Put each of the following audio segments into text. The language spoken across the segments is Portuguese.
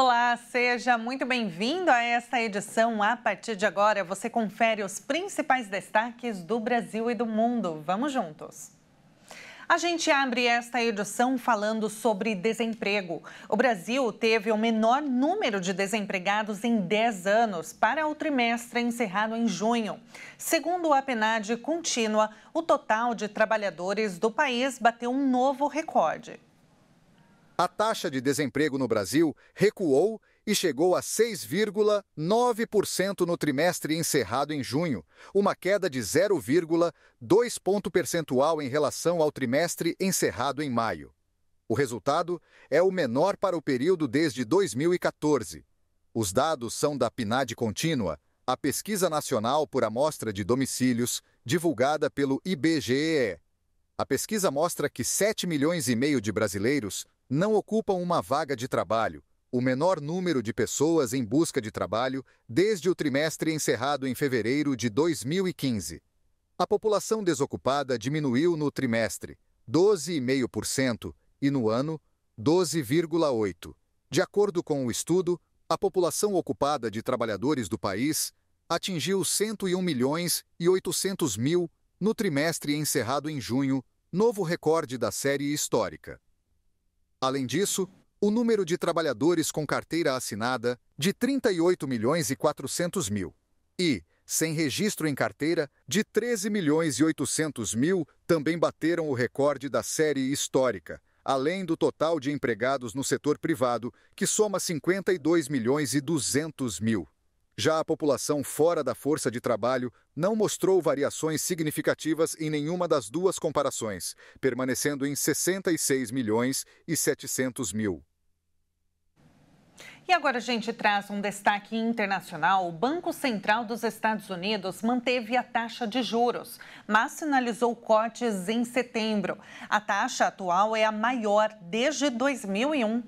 Olá, seja muito bem-vindo a esta edição. A partir de agora, você confere os principais destaques do Brasil e do mundo. Vamos juntos. A gente abre esta edição falando sobre desemprego. O Brasil teve o menor número de desempregados em 10 anos para o trimestre encerrado em junho. Segundo a PNAD contínua, o total de trabalhadores do país bateu um novo recorde. A taxa de desemprego no Brasil recuou e chegou a 6,9% no trimestre encerrado em junho, uma queda de 0,2 ponto percentual em relação ao trimestre encerrado em maio. O resultado é o menor para o período desde 2014. Os dados são da PNAD contínua, a Pesquisa Nacional por Amostra de Domicílios, divulgada pelo IBGE. A pesquisa mostra que 7,5 milhões de brasileiros não ocupam uma vaga de trabalho, o menor número de pessoas em busca de trabalho desde o trimestre encerrado em fevereiro de 2015. A população desocupada diminuiu no trimestre 12,5% e no ano 12,8%. De acordo com o estudo, a população ocupada de trabalhadores do país atingiu 101 milhões e 800 mil no trimestre encerrado em junho, novo recorde da série histórica. Além disso, o número de trabalhadores com carteira assinada de 38 milhões e 400 mil e, sem registro em carteira, de 13 milhões e 800 mil também bateram o recorde da série histórica, além do total de empregados no setor privado, que soma 52 milhões e 200 mil. Já a população fora da força de trabalho não mostrou variações significativas em nenhuma das duas comparações, permanecendo em 66 milhões e 700 mil. E agora a gente traz um destaque internacional. O Banco Central dos Estados Unidos manteve a taxa de juros, mas sinalizou cortes em setembro. A taxa atual é a maior desde 2001.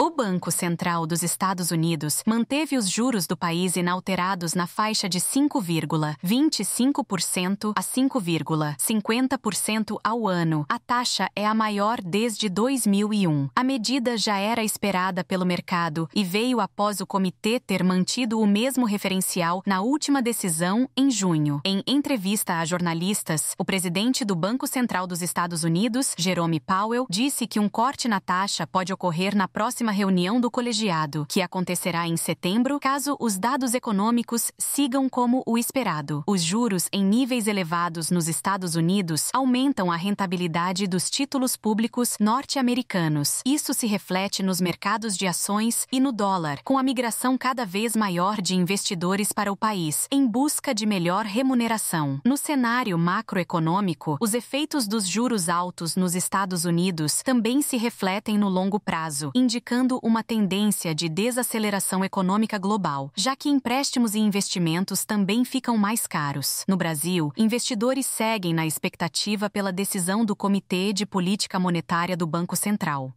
O Banco Central dos Estados Unidos manteve os juros do país inalterados na faixa de 5,25% a 5,50% ao ano. A taxa é a maior desde 2001. A medida já era esperada pelo mercado e veio após o comitê ter mantido o mesmo referencial na última decisão em junho. Em entrevista a jornalistas, o presidente do Banco Central dos Estados Unidos, Jerome Powell, disse que um corte na taxa pode ocorrer na próxima reunião do colegiado, que acontecerá em setembro, caso os dados econômicos sigam como o esperado. Os juros em níveis elevados nos Estados Unidos aumentam a rentabilidade dos títulos públicos norte-americanos. Isso se reflete nos mercados de ações e no dólar, com a migração cada vez maior de investidores para o país, em busca de melhor remuneração. No cenário macroeconômico, os efeitos dos juros altos nos Estados Unidos também se refletem no longo prazo, indicando uma tendência de desaceleração econômica global, já que empréstimos e investimentos também ficam mais caros. No Brasil, investidores seguem na expectativa pela decisão do Comitê de Política Monetária do Banco Central.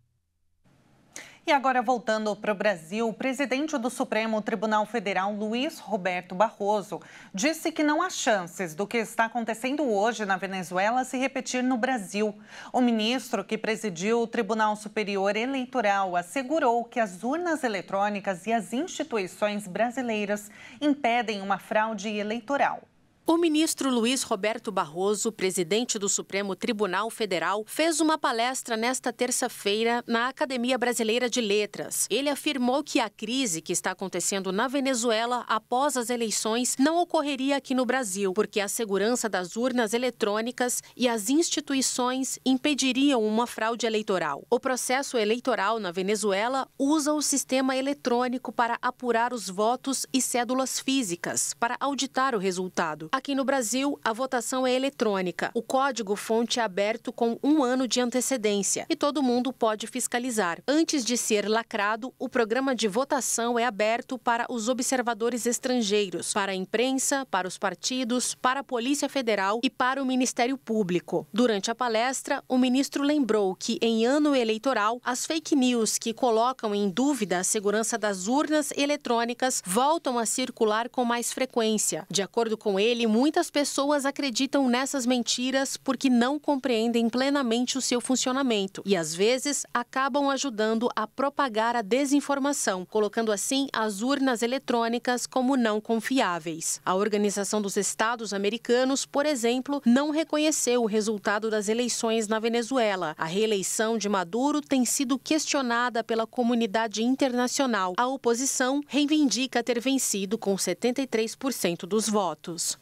E agora, voltando para o Brasil, o presidente do Supremo Tribunal Federal, Luiz Roberto Barroso, disse que não há chances do que está acontecendo hoje na Venezuela se repetir no Brasil. O ministro que presidiu o Tribunal Superior Eleitoral assegurou que as urnas eletrônicas e as instituições brasileiras impedem uma fraude eleitoral. O ministro Luiz Roberto Barroso, presidente do Supremo Tribunal Federal, fez uma palestra nesta terça-feira na Academia Brasileira de Letras. Ele afirmou que a crise que está acontecendo na Venezuela após as eleições não ocorreria aqui no Brasil, porque a segurança das urnas eletrônicas e as instituições impediriam uma fraude eleitoral. O processo eleitoral na Venezuela usa o sistema eletrônico para apurar os votos e cédulas físicas, para auditar o resultado. Aqui no Brasil, a votação é eletrônica. O código-fonte é aberto com 1 ano de antecedência e todo mundo pode fiscalizar. Antes de ser lacrado, o programa de votação é aberto para os observadores estrangeiros, para a imprensa, para os partidos, para a Polícia Federal e para o Ministério Público. Durante a palestra, o ministro lembrou que, em ano eleitoral, as fake news que colocam em dúvida a segurança das urnas eletrônicas voltam a circular com mais frequência. De acordo com ele, ele, muitas pessoas acreditam nessas mentiras porque não compreendem plenamente o seu funcionamento e, às vezes, acabam ajudando a propagar a desinformação, colocando assim as urnas eletrônicas como não confiáveis. A Organização dos Estados Americanos, por exemplo, não reconheceu o resultado das eleições na Venezuela. A reeleição de Maduro tem sido questionada pela comunidade internacional. A oposição reivindica ter vencido com 73% dos votos.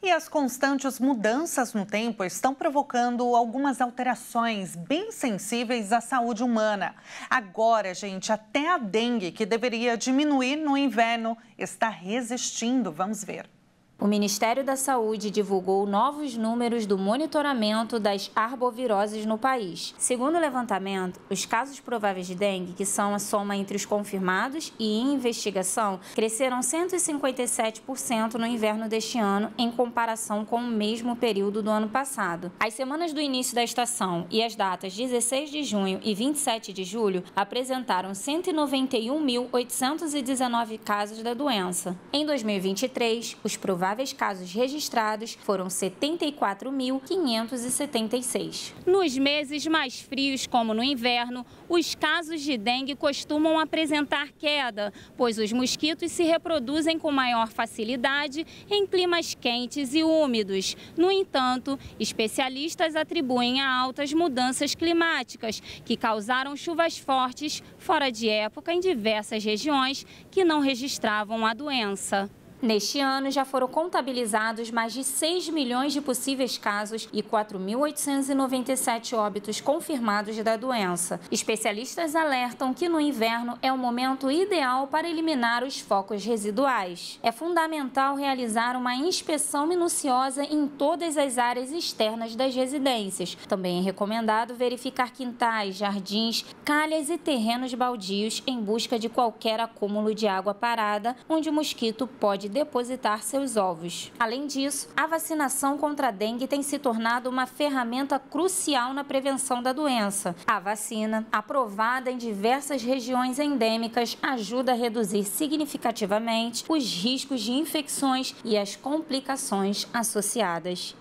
E as constantes mudanças no tempo estão provocando algumas alterações bem sensíveis à saúde humana. Agora, gente, até a dengue, que deveria diminuir no inverno, está resistindo. Vamos ver. O Ministério da Saúde divulgou novos números do monitoramento das arboviroses no país. Segundo o levantamento, os casos prováveis de dengue, que são a soma entre os confirmados e em investigação, cresceram 157% no inverno deste ano em comparação com o mesmo período do ano passado. As semanas do início da estação e as datas 16 de junho e 27 de julho apresentaram 191.819 casos da doença. Em 2023, os prováveis casos registrados foram 74.576. Nos meses mais frios, como no inverno, os casos de dengue costumam apresentar queda, pois os mosquitos se reproduzem com maior facilidade em climas quentes e úmidos. No entanto, especialistas atribuem a altas mudanças climáticas, que causaram chuvas fortes fora de época em diversas regiões que não registravam a doença. Neste ano, já foram contabilizados mais de 6 milhões de possíveis casos e 4.897 óbitos confirmados da doença. Especialistas alertam que no inverno é o momento ideal para eliminar os focos residuais. É fundamental realizar uma inspeção minuciosa em todas as áreas externas das residências. Também é recomendado verificar quintais, jardins, calhas e terrenos baldios em busca de qualquer acúmulo de água parada, onde o mosquito pode depositar seus ovos. Além disso, a vacinação contra a dengue tem se tornado uma ferramenta crucial na prevenção da doença. A vacina, aprovada em diversas regiões endêmicas, ajuda a reduzir significativamente os riscos de infecções e as complicações associadas.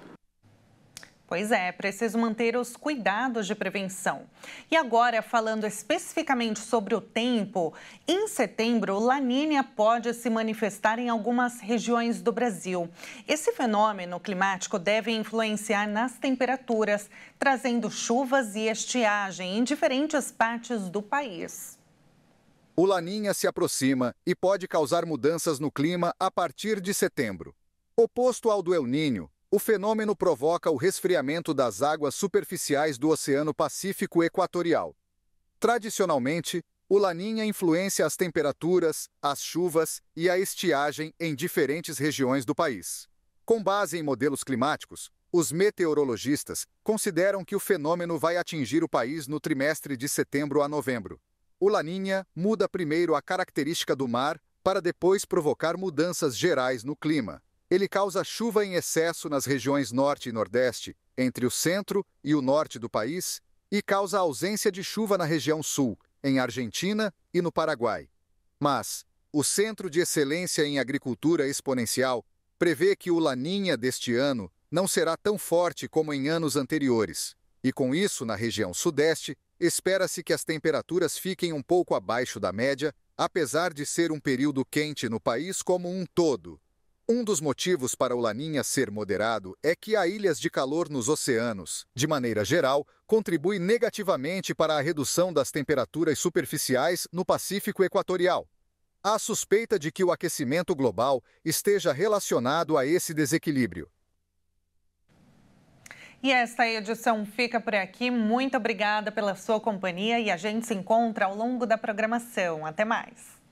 Pois é, preciso manter os cuidados de prevenção. E agora, falando especificamente sobre o tempo, em setembro, La Niña pode se manifestar em algumas regiões do Brasil. Esse fenômeno climático deve influenciar nas temperaturas, trazendo chuvas e estiagem em diferentes partes do país. O La Niña se aproxima e pode causar mudanças no clima a partir de setembro. Oposto ao do El Niño, o fenômeno provoca o resfriamento das águas superficiais do Oceano Pacífico Equatorial. Tradicionalmente, o La Niña influencia as temperaturas, as chuvas e a estiagem em diferentes regiões do país. Com base em modelos climáticos, os meteorologistas consideram que o fenômeno vai atingir o país no trimestre de setembro a novembro. O La Niña muda primeiro a característica do mar para depois provocar mudanças gerais no clima. Ele causa chuva em excesso nas regiões norte e nordeste, entre o centro e o norte do país, e causa ausência de chuva na região sul, em Argentina e no Paraguai. Mas o Centro de Excelência em Agricultura Exponencial prevê que o La Niña deste ano não será tão forte como em anos anteriores. E com isso, na região sudeste, espera-se que as temperaturas fiquem um pouco abaixo da média, apesar de ser um período quente no país como um todo. Um dos motivos para o La Niña ser moderado é que há ilhas de calor nos oceanos. De maneira geral, contribui negativamente para a redução das temperaturas superficiais no Pacífico Equatorial. Há suspeita de que o aquecimento global esteja relacionado a esse desequilíbrio. E esta edição fica por aqui. Muito obrigada pela sua companhia e a gente se encontra ao longo da programação. Até mais!